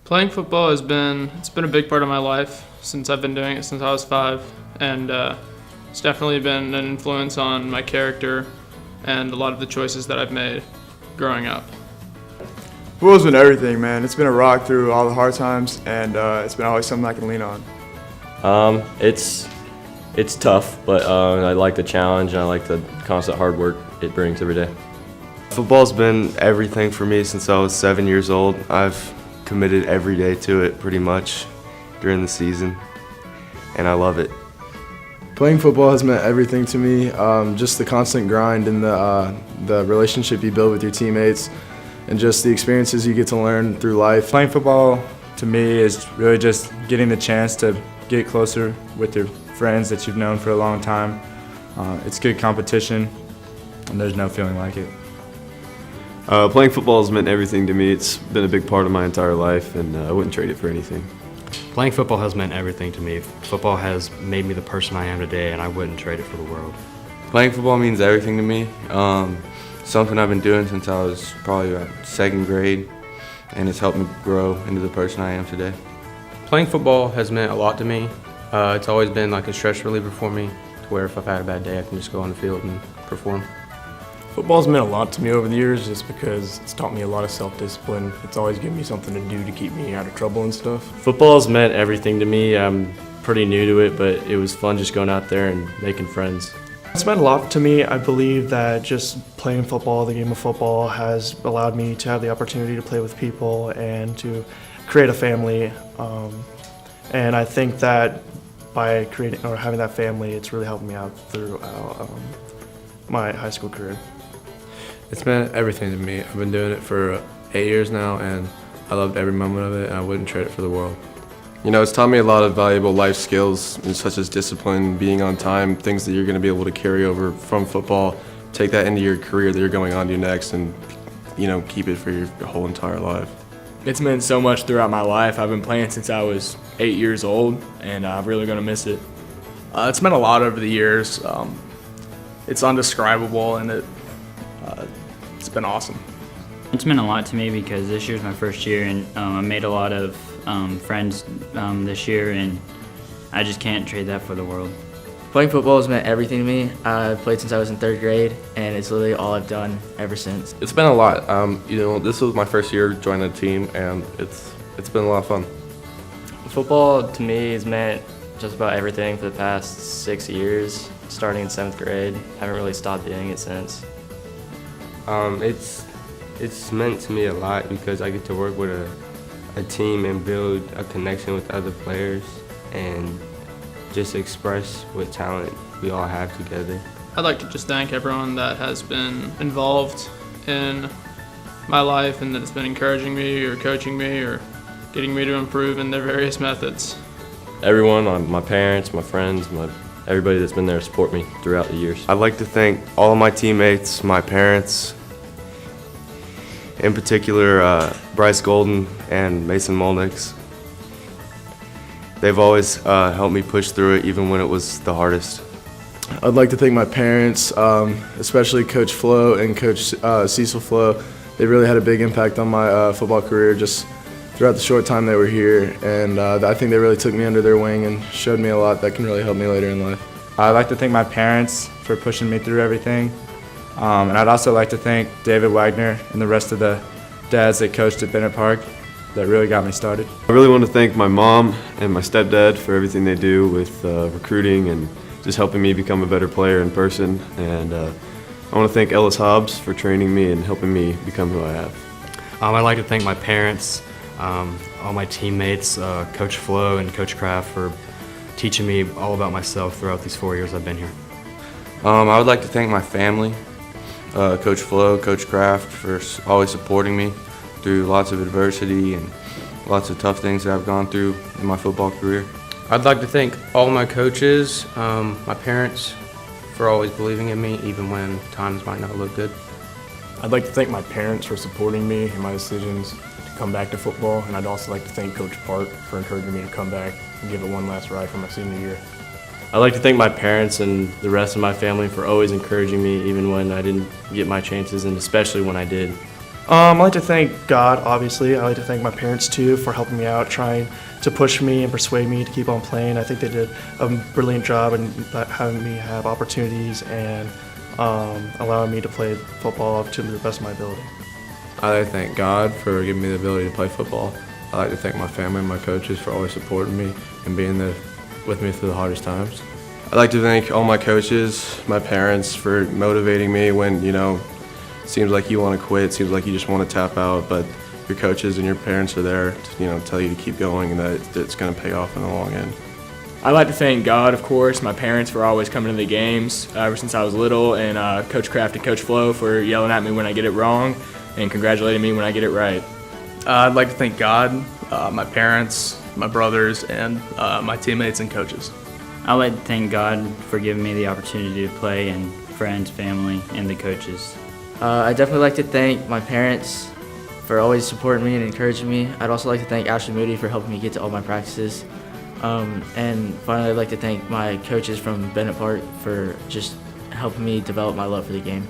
Playing football it's been a big part of my life since I've been doing it since I was 5, and it's definitely been an influence on my character and a lot of the choices that I've made growing up. Football's been everything, man. It's been a rock through all the hard times, and it's been always something I can lean on. It's tough, but I like the challenge and I like the constant hard work it brings every day. Football's been everything for me since I was 7 years old. I've committed every day to it pretty much during the season, and I love it. Playing football has meant everything to me. Just the constant grind and the relationship you build with your teammates, and just the experiences you get to learn through life. Playing football to me is really just getting the chance to get closer with your friends that you've known for a long time. It's good competition, and there's no feeling like it. Playing football has meant everything to me. It's been a big part of my entire life, and I wouldn't trade it for anything. Playing football has meant everything to me. Football has made me the person I am today, and I wouldn't trade it for the world. Playing football means everything to me. Something I've been doing since I was probably about 2nd grade, and it's helped me grow into the person I am today. Playing football has meant a lot to me. It's always been like a stress reliever for me, to where if I've had a bad day, I can just go on the field and perform. Football's meant a lot to me over the years just because it's taught me a lot of self-discipline. It's always given me something to do to keep me out of trouble and stuff. Football's meant everything to me. I'm pretty new to it, but it was fun just going out there and making friends. It's meant a lot to me. I believe that just playing football, the game of football, has allowed me to have the opportunity to play with people and to create a family. And I think that by creating or having that family, it's really helped me out throughout my high school career. It's meant everything to me. I've been doing it for 8 years now, and I loved every moment of it, and I wouldn't trade it for the world. You know, it's taught me a lot of valuable life skills, such as discipline, being on time, things that you're going to be able to carry over from football, take that into your career that you're going on to next, and, you know, keep it for your whole entire life. It's meant so much throughout my life. I've been playing since I was 8 years old, and I'm really going to miss it. It's meant a lot over the years. It's undescribable, and it's been awesome. It's meant a lot to me because this year's my first year, and I made a lot of friends this year, and I just can't trade that for the world. Playing football has meant everything to me. I've played since I was in 3rd grade, and it's literally all I've done ever since. It's been a lot. You know, this was my first year joining the team, and it's been a lot of fun. Football to me has meant just about everything for the past 6 years. Starting in 7th grade, haven't really stopped doing it since. It's meant to me a lot because I get to work with a team and build a connection with other players and just express what talent we all have together. I'd like to just thank everyone that has been involved in my life and that has been encouraging me or coaching me or getting me to improve in their various methods. Everyone, my parents, my friends, everybody that's been there to support me throughout the years. I'd like to thank all of my teammates, my parents, in particular Bryce Golden and Mason Molnix. They've always helped me push through it even when it was the hardest. I'd like to thank my parents, especially Coach Flo and Coach Cecil Flo. They really had a big impact on my football career just throughout the short time they were here, and I think they really took me under their wing and showed me a lot that can really help me later in life. I'd like to thank my parents for pushing me through everything, and I'd also like to thank David Wagner and the rest of the dads that coached at Bennett Park that really got me started. I really want to thank my mom and my stepdad for everything they do with recruiting and just helping me become a better player in person, and I want to thank Ellis Hobbs for training me and helping me become who I have. I'd like to thank my parents, all my teammates, Coach Flo and Coach Kraft for teaching me all about myself throughout these 4 years I've been here. I would like to thank my family, Coach Flo, Coach Kraft, for always supporting me through lots of adversity and lots of tough things that I've gone through in my football career. I'd like to thank all my coaches, my parents, for always believing in me even when times might not look good. I'd like to thank my parents for supporting me in my decisions to come back to football, and I'd also like to thank Coach Park for encouraging me to come back and give it one last ride for my senior year. I'd like to thank my parents and the rest of my family for always encouraging me even when I didn't get my chances, and especially when I did. I like to thank God, obviously. I like to thank my parents, too, for helping me out, trying to push me and persuade me to keep on playing. I think they did a brilliant job in having me have opportunities and allowing me to play football to the best of my ability. I like to thank God for giving me the ability to play football. I like to thank my family and my coaches for always supporting me and being there with me through the hardest times. I'd like to thank all my coaches, my parents for motivating me when, it seems like you want to quit, it seems like you just want to tap out, but your coaches and your parents are there to, tell you to keep going and that it's going to pay off in the long end. I'd like to thank God, of course, my parents for always coming to the games ever since I was little, and Coach Kraft and Coach Flo for yelling at me when I get it wrong and congratulating me when I get it right. I'd like to thank God, my parents, my brothers, and my teammates and coaches. I'd like to thank God for giving me the opportunity to play, and friends, family, and the coaches. I definitely like to thank my parents for always supporting me and encouraging me. I'd also like to thank Ashley Moody for helping me get to all my practices. And finally, I'd like to thank my coaches from Bennett Park for just helping me develop my love for the game.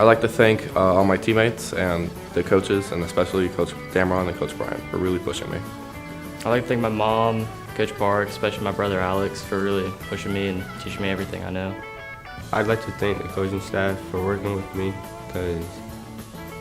I'd like to thank all my teammates and the coaches, and especially Coach Dameron and Coach Bryant for really pushing me. I'd like to thank my mom, Coach Park, especially my brother Alex, for really pushing me and teaching me everything I know. I'd like to thank the coaching staff for working with me because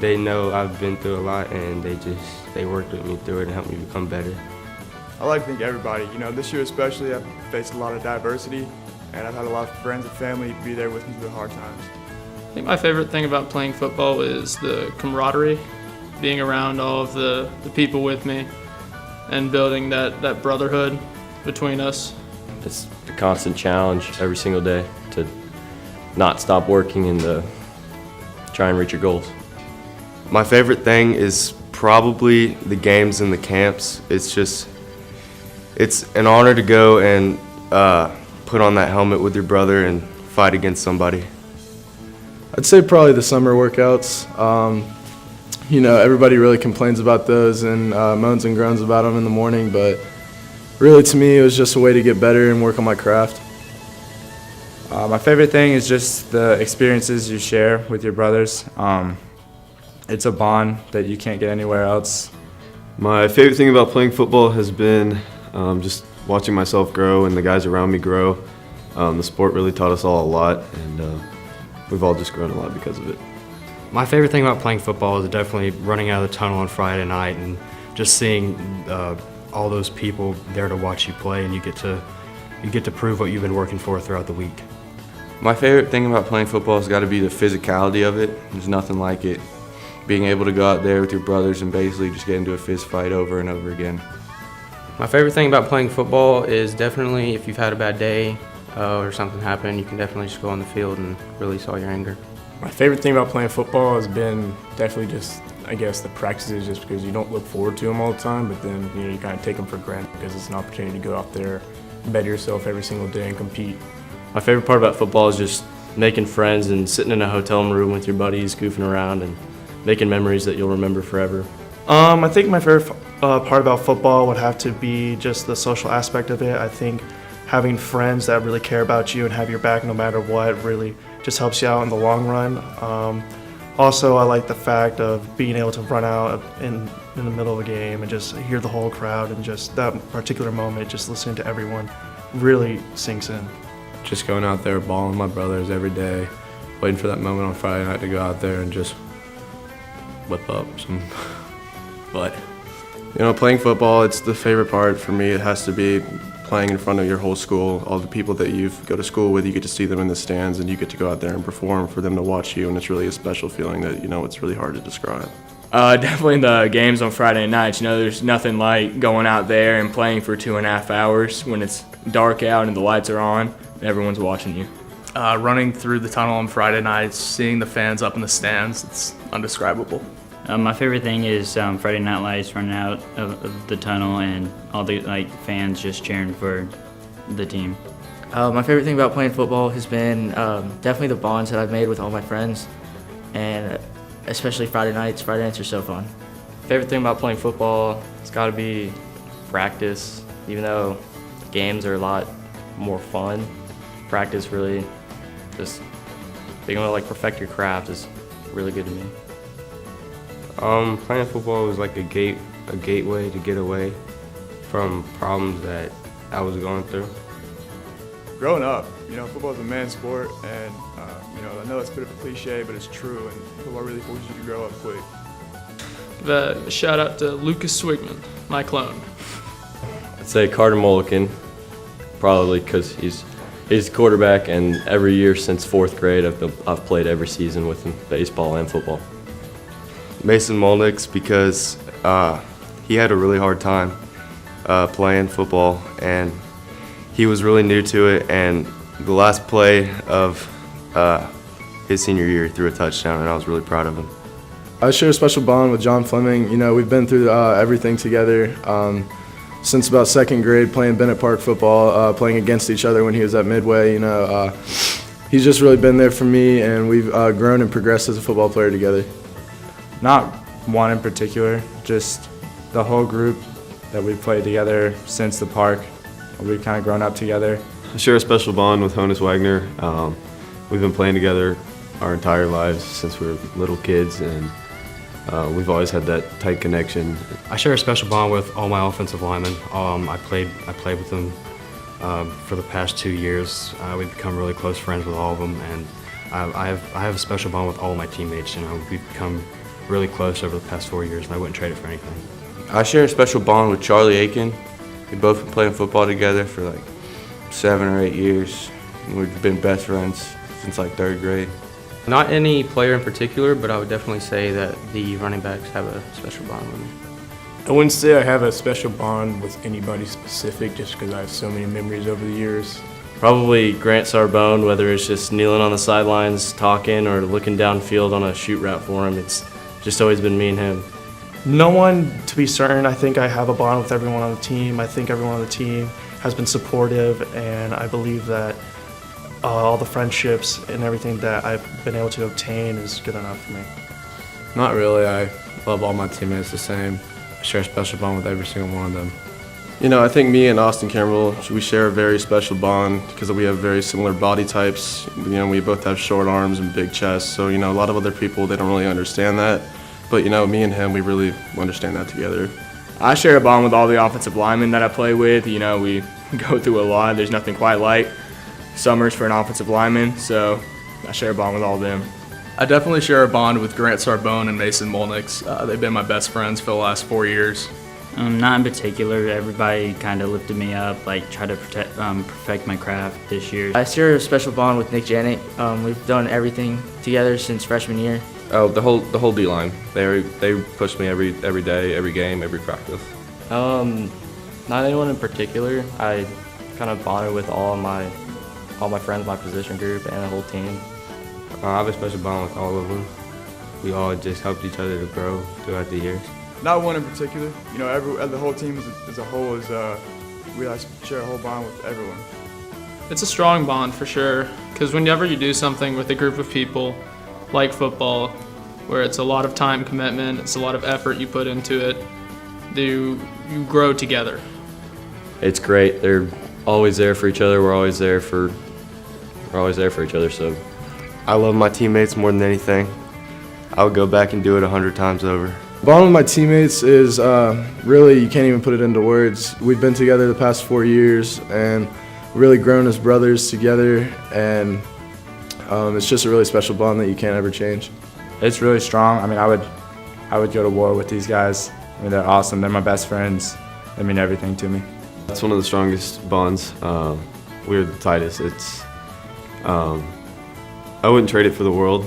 they know I've been through a lot and they worked with me through it and helped me become better. I'd like to thank everybody. This year especially, I've faced a lot of diversity, and I've had a lot of friends and family be there with me through the hard times. I think my favorite thing about playing football is the camaraderie, being around all of the people with me and building that brotherhood between us. It's a constant challenge every single day to not stop working and to try and reach your goals. My favorite thing is probably the games and the camps. It's an honor to go and put on that helmet with your brother and fight against somebody. I'd say probably the summer workouts. Everybody really complains about those and moans and groans about them in the morning, but really to me it was just a way to get better and work on my craft. My favorite thing is just the experiences you share with your brothers. It's a bond that you can't get anywhere else. My favorite thing about playing football has been just watching myself grow and the guys around me grow. The sport really taught us all a lot, and we've all just grown a lot because of it. My favorite thing about playing football is definitely running out of the tunnel on Friday night and just seeing all those people there to watch you play, and you get to prove what you've been working for throughout the week. My favorite thing about playing football has got to be the physicality of it. There's nothing like it. Being able to go out there with your brothers and basically just get into a fist fight over and over again. My favorite thing about playing football is definitely if you've had a bad day or something happened, you can definitely just go on the field and release all your anger. My favorite thing about playing football has been definitely just, the practices, just because you don't look forward to them all the time, but then, you kind of take them for granted because it's an opportunity to go out there, better yourself every single day and compete. My favorite part about football is just making friends and sitting in a hotel room with your buddies, goofing around and making memories that you'll remember forever. I think my favorite part about football would have to be just the social aspect of it. I think having friends that really care about you and have your back no matter what really just helps you out in the long run. Also, I like the fact of being able to run out in the middle of a game and just hear the whole crowd, and just that particular moment, just listening to everyone really sinks in. Just going out there, balling with my brothers every day, waiting for that moment on Friday night to go out there and just whip up some butt. Playing football, it's the favorite part for me. It has to be playing in front of your whole school. All the people that you go to school with, you get to see them in the stands, and you get to go out there and perform for them to watch you, and it's really a special feeling that, it's really hard to describe. Definitely the games on Friday nights. There's nothing like going out there and playing for 2.5 hours when it's dark out and the lights are on and everyone's watching you. Running through the tunnel on Friday nights, seeing the fans up in the stands, it's undescribable. My favorite thing is Friday Night Lights, running out of the tunnel and all the fans just cheering for the team. My favorite thing about playing football has been definitely the bonds that I've made with all my friends, and especially Friday nights. Friday nights are so fun. Favorite thing about playing football, it's got to be practice. Even though games are a lot more fun, practice really just being able to perfect your craft is really good to me. Playing football was like a gateway to get away from problems that I was going through. Growing up, football is a man's sport, and I know that's a bit of a cliche, but it's true, and football really forces you to grow up quick. Give a shout out to Lucas Swigman, my clone. I'd say Carter Mulliken, probably because he's quarterback, and every year since 4th grade I've played every season with him, baseball and football. Mason Molnix, because he had a really hard time playing football, and he was really new to it, and the last play of his senior year he threw a touchdown, and I was really proud of him. I share a special bond with John Fleming. We've been through everything together since about 2nd grade, playing Bennett Park football, playing against each other when he was at Midway. He's just really been there for me, and we've grown and progressed as a football player together. Not one in particular, just the whole group that we've played together since the park. We've kind of grown up together. I share a special bond with Honus Wagner. We've been playing together our entire lives since we were little kids, and we've always had that tight connection. I share a special bond with all my offensive linemen. I played with them for the past 2 years. We've become really close friends with all of them, and I have a special bond with all of my teammates. We've become really close over the past 4 years, and I wouldn't trade it for anything. I share a special bond with Charlie Aiken. We've both been playing football together for like 7 or 8 years. We've been best friends since like 3rd grade. Not any player in particular, but I would definitely say that the running backs have a special bond with me. I wouldn't say I have a special bond with anybody specific, just because I have so many memories over the years. Probably Grant Sarbone, whether it's just kneeling on the sidelines talking or looking downfield on a shoot route for him. It's just always been me and him. No one to be certain. I think I have a bond with everyone on the team. I think everyone on the team has been supportive, and I believe that all the friendships and everything that I've been able to obtain is good enough for me. Not really. I love all my teammates the same. I share a special bond with every single one of them. I think me and Austin Campbell, we share a very special bond because we have very similar body types. We both have short arms and big chests, so a lot of other people, they don't really understand that. But me and him, we really understand that together. I share a bond with all the offensive linemen that I play with. We go through a lot. There's nothing quite like summers for an offensive lineman, so I share a bond with all of them. I definitely share a bond with Grant Sarbone and Mason Molnix. They've been my best friends for the last 4 years. Not in particular. Everybody kind of lifted me up, try to perfect my craft this year. I share a special bond with Nick Janik. We've done everything together since freshman year. Oh, the whole D-line. They push me every day, every game, every practice. Not anyone in particular. I kind of bonded with all my friends, my position group, and the whole team. I have a special bond with all of them. We all just helped each other to grow throughout the years. Not one in particular. The whole team as a whole is we share a whole bond with everyone. It's a strong bond for sure, because whenever you do something with a group of people like football, where it's a lot of time commitment, it's a lot of effort you put into it, you grow together. It's great. They're always there for each other. We're always there for each other. So I love my teammates more than anything. I would go back and do it 100 times over. Bond with my teammates is really, you can't even put it into words. We've been together the past 4 years and really grown as brothers together, and it's just a really special bond that you can't ever change. It's really strong. I would go to war with these guys. They're awesome. They're my best friends. They mean everything to me. That's one of the strongest bonds. We're the tightest. I wouldn't trade it for the world.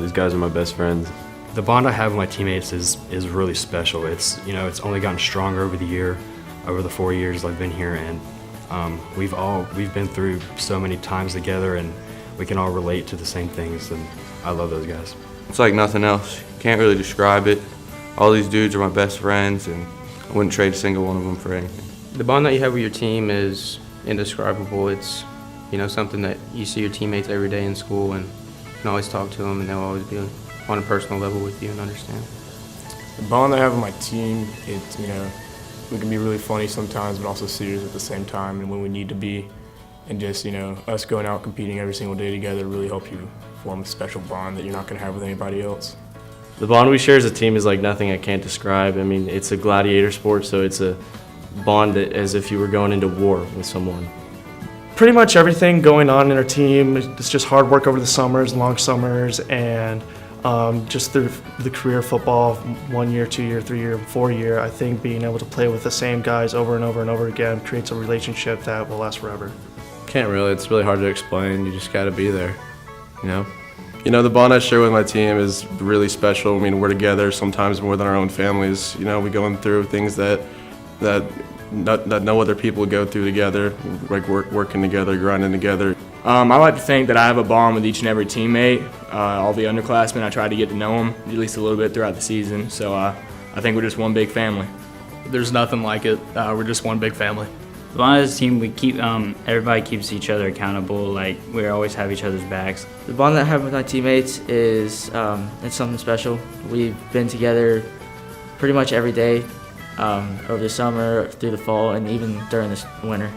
These guys are my best friends. The bond I have with my teammates is really special. It's only gotten stronger over the 4 years I've been here, and we've been through so many times together, and we can all relate to the same things, and I love those guys. It's like nothing else. Can't really describe it. All these dudes are my best friends, and I wouldn't trade a single one of them for anything. The bond that you have with your team is indescribable. It's something that you see your teammates every day in school, and you can always talk to them, and they'll always be on a personal level with you and understand. The bond I have with my team, we can be really funny sometimes, but also serious at the same time, and when we need to be. And just, us going out competing every single day together really help you form a special bond that you're not going to have with anybody else. The bond we share as a team is like nothing I can't describe. I mean, it's a gladiator sport, so it's a bond that, as if you were going into war with someone. Pretty much everything going on in our team, it's just hard work over the summers, long summers, and just through the career of football, 1 year, 2 year, 3 year, 4 year, I think being able to play with the same guys over and over and over again creates a relationship that will last forever. Can't really. It's really hard to explain. You just got to be there, you know? You know, the bond I share with my team is really special. I mean, we're together sometimes more than our own families. You know, we're going through things that no other people go through together, like working together, grinding together. I like to think that I have a bond with each and every teammate. All the underclassmen, I try to get to know them at least a little bit throughout the season. So I think we're just one big family. There's nothing like it. We're just one big family. The bond as a team, we keep everybody keeps each other accountable. Like, we always have each other's backs. The bond that I have with my teammates is it's something special. We've been together pretty much every day over the summer, through the fall, and even during this winter.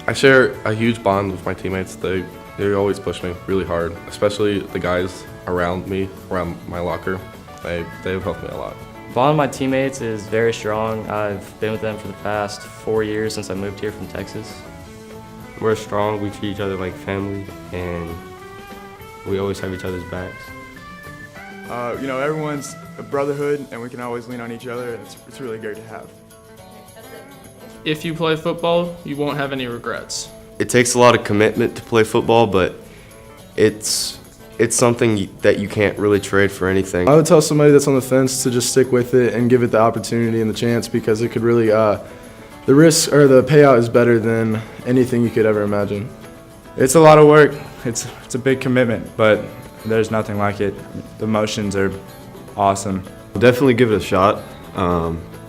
I share a huge bond with my teammates. They always push me really hard, especially the guys around me, around my locker. They've helped me a lot. Bond with my teammates is very strong. I've been with them for the past 4 years since I moved here from Texas. We're strong, we treat each other like family, and we always have each other's backs. You know, everyone's a brotherhood, and we can always lean on each other, and it's really great to have. If you play football, you won't have any regrets. It takes a lot of commitment to play football, but it's something that you can't really trade for anything. I would tell somebody that's on the fence to just stick with it and give it the opportunity and the chance, because it could really, the risk or the payout is better than anything you could ever imagine. It's a lot of work. It's a big commitment, but there's nothing like it. The emotions are awesome. Definitely give it a shot.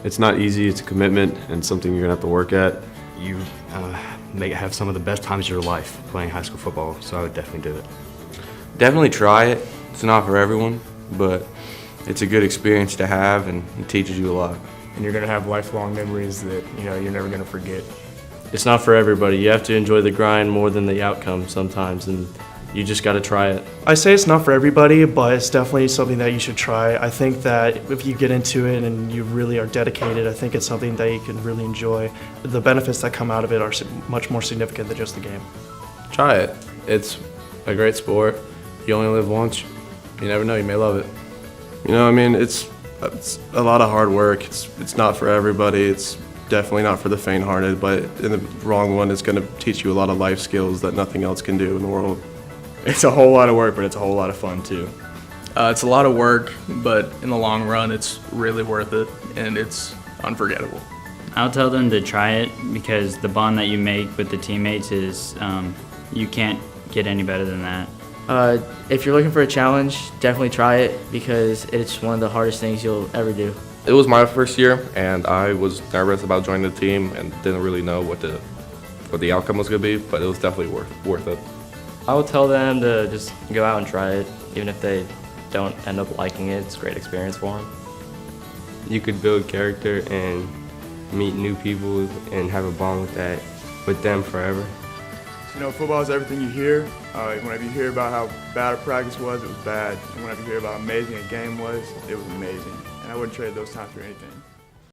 It's not easy. It's a commitment and something you're gonna have to work at. You have some of the best times of your life playing high school football, so I would definitely do it. Definitely try it. It's not for everyone, but it's a good experience to have, and it teaches you a lot. And you're going to have lifelong memories that, you know, you're never going to forget. It's not for everybody. You have to enjoy the grind more than the outcome sometimes, and you just got to try it. I say it's not for everybody, but it's definitely something that you should try. I think that if you get into it and you really are dedicated, I think it's something that you can really enjoy. The benefits that come out of it are much more significant than just the game. Try it. It's a great sport. You only live once. You never know, you may love it. You know, I mean, it's a lot of hard work. It's not for everybody. It's definitely not for the faint-hearted, but in the wrong one, it's going to teach you a lot of life skills that nothing else can do in the world. It's a whole lot of work, but it's a whole lot of fun too. It's a lot of work, but in the long run, it's really worth it, and it's unforgettable. I'll tell them to try it, because the bond that you make with the teammates is, you can't get any better than that. If you're looking for a challenge, definitely try it, because it's one of the hardest things you'll ever do. It was my first year, and I was nervous about joining the team and didn't really know what the outcome was going to be, but it was definitely worth it. I would tell them to just go out and try it, even if they don't end up liking it. It's a great experience for them. You could build character and meet new people and have a bond with them forever. You know, football is everything you hear. Whenever you hear about how bad a practice was, it was bad. And whenever you hear about how amazing a game was, it was amazing. And I wouldn't trade those times for anything.